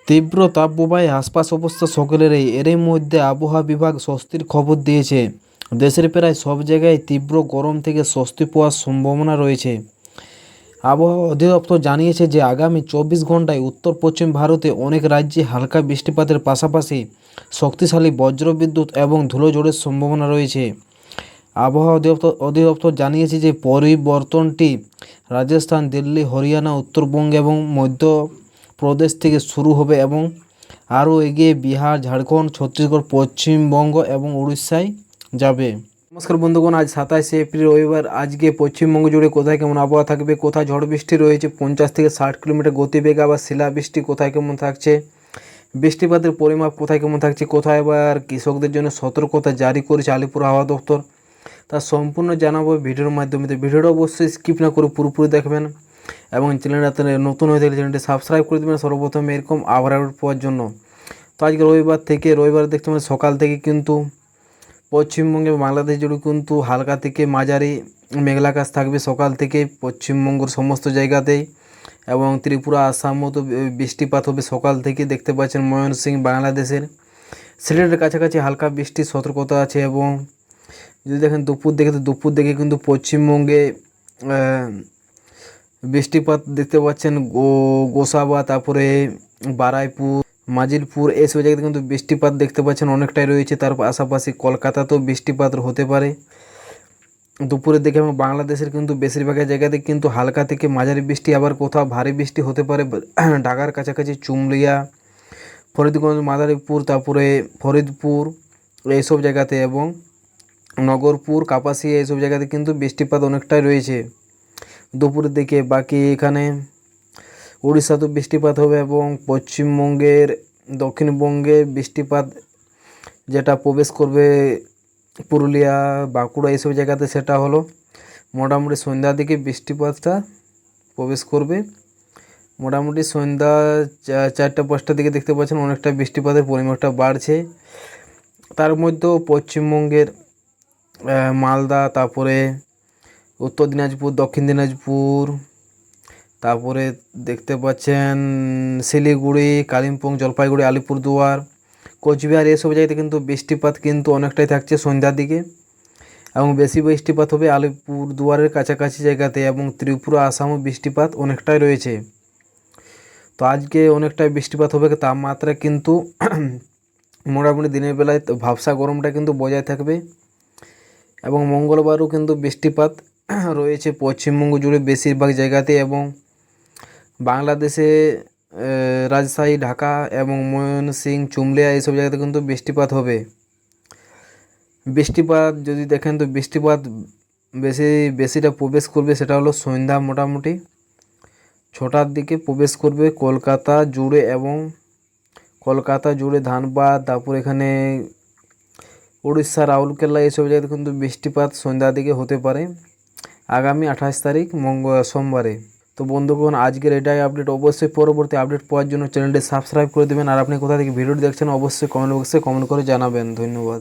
তীব্র তাপপ্রবাহে আশপাশ অবস্থা সকলেরই। এরই মধ্যে আবহাওয়া বিভাগ স্বস্তির খবর দিয়েছে। দেশের প্রায় সব জায়গায় তীব্র গরম থেকে স্বস্তি পাওয়ার সম্ভাবনা রয়েছে। আবহাওয়া অধিদপ্তর জানিয়েছে যে আগামী 24 ঘন্টায় উত্তর পশ্চিম ভারতে অনেক রাজ্যে হালকা বৃষ্টিপাতের পাশাপাশি শক্তিশালী বজ্রবিদ্যুৎ এবং ধুলোঝড়ের সম্ভাবনা রয়েছে। আবহাওয়া অধিদপ্তর জানিয়েছে যে পরিবর্তনটি রাজস্থান, দিল্লি, হরিয়ানা, উত্তরবঙ্গ এবং মধ্যপ্রদেশ থেকে শুরু হবে এবং আরও এগিয়ে বিহার, ঝাড়খণ্ড, ছত্তিশগড়, পশ্চিমবঙ্গ এবং উড়িষ্যায় যাবে। নমস্কার বন্ধুগণ, আজ 27 এপ্রিল রবিবার। আজকে পশ্চিমবঙ্গ জুড়ে কোথায় কেমন আবহাওয়া থাকবে, কোথায় ঝড় বৃষ্টি রয়েছে 50 থেকে 60 কিলোমিটার গতিবেগ, আবার শিলাবৃষ্টি কোথায় কেমন থাকছে, বৃষ্টিপাতের পরিমাপ কোথায় কেমন থাকছে, কোথায় আবার কৃষকদের জন্য সতর্কতা জারি করেছে আলিপুর আবহাওয়া দপ্তর, তা সম্পূর্ণ জানাবো ভিডিওর মাধ্যমে। তো ভিডিওটা অবশ্যই স্কিপ না করে পুরোপুরি দেখবেন এবং চ্যানেলটাতে নতুন হয়ে থাকলে চ্যানেলটি সাবস্ক্রাইব করে দেবেন সর্বপ্রথম এরকম আবহাওয়া আপডেট পাওয়ার জন্য। তো আজকে রবিবার দেখতে পাবেন সকাল থেকে কিন্তু পশ্চিমবঙ্গে বাংলাদেশ জুড়ে কিন্তু হালকা থেকে মাঝারি মেঘলা আকাশ থাকবে সকাল থেকে পশ্চিমবঙ্গের সমস্ত জায়গাতেই, এবং ত্রিপুরা, আসামও তো বৃষ্টিপাত হবে সকাল থেকে। দেখতে পাচ্ছেন ময়মনসিংহ, বাংলাদেশের সিলেটের কাছাকাছি হালকা বৃষ্টির সতর্কতা আছে। এবং যদি দেখেন দুপুর দিকে কিন্তু পশ্চিমবঙ্গে বৃষ্টিপাত দেখতে পাচ্ছেন গোসাবা, তারপরে বারাইপুর, মাজিলপুর, এইসব জায়গাতে কিন্তু বৃষ্টিপাত দেখতে পাচ্ছেন অনেকটাই রয়েছে। তার পাশাপাশি কলকাতাতেও বৃষ্টিপাত হতে পারে দুপুরের দিকে। এবং বাংলাদেশের কিন্তু বেশিরভাগ জায়গাতে কিন্তু হালকা থেকে মাঝারি বৃষ্টি, আবার কোথাও ভারী বৃষ্টি হতে পারে ঢাকার কাছাকাছি চুমলিয়া, ফরিদগঞ্জ, মাদারীপুর, তারপরে ফরিদপুর এইসব জায়গাতে, এবং নগরপুর, কাপাসিয়া এইসব জায়গাতে কিন্তু বৃষ্টিপাত অনেকটাই রয়েছে দুপুরের দিকে। বাকি এখানে উড়িষ্যাতেও বৃষ্টিপাত হবে এবং পশ্চিমবঙ্গের দক্ষিণবঙ্গে বৃষ্টিপাত যেটা প্রবেশ করবে পুরুলিয়া, বাঁকুড়া এইসব জায়গাতে, সেটা হলো মোটামুটি সন্ধ্যার দিকে বৃষ্টিপাতটা প্রবেশ করবে। মোটামুটি সন্ধ্যা 4টা-5টার দিকে দেখতে পাচ্ছেন অনেকটা বৃষ্টিপাতের পরিমাণটা বাড়ছে। তার মধ্যেও পশ্চিমবঙ্গের মালদা, তারপরে উত্তর দিনাজপুর, দক্ষিণ দিনাজপুর, তারপরে দেখতে পাচ্ছেন শিলিগুড়ি, কালিম্পং, জলপাইগুড়ি, আলিপুরদুয়ার, কোচবিহার এসব জায়গাতে কিন্তু বৃষ্টিপাত কিন্তু অনেকটাই থাকছে সন্ধ্যার দিকে। এবং বেশি বৃষ্টিপাত হবে আলিপুরদুয়ারের কাছাকাছি জায়গাতে, এবং ত্রিপুরা, আসামও বৃষ্টিপাত অনেকটাই রয়েছে। তো আজকে অনেকটাই বৃষ্টিপাত হবে। তাপমাত্রা কিন্তু মোটামুটি দিনের বেলায় ভাবসা গরমটা কিন্তু বজায় থাকবে। এবং মঙ্গলবারও কিন্তু বৃষ্টিপাত রয়েছে পশ্চিমবঙ্গ জুড়ে বেশিরভাগ জায়গাতে, এবং বাংলাদেশে রাজশাহী, ঢাকা এবং ময়মনসিংহ, চুমলিয়া এইসব জায়গাতে কিন্তু বৃষ্টিপাত হবে। বৃষ্টিপাত যদি দেখেন তো বৃষ্টিপাত বেশিটা প্রবেশ করবে সেটা হলো সন্ধ্যা মোটামুটি 6টার দিকে প্রবেশ করবে কলকাতা জুড়ে, এবং কলকাতা জুড়ে ধানবাদ, তারপর এখানে উড়িষ্যা, রাউরকেলা এইসব জায়গাতে কিন্তু বৃষ্টিপাত সন্ধ্যার দিকে হতে পারে আগামী 28 তারিখ সোমবারে। তো বন্ধুগণ, আজকের এটাই আপডেট। অবশ্যই পরবর্তী আপডেট পাওয়ার জন্য চ্যানেলটি সাবস্ক্রাইব করে দেবেন। আর আপনি কোথা থেকে ভিডিওটি দেখছেন অবশ্যই কমেন্ট বক্সে কমেন্ট করে জানাবেন। ধন্যবাদ।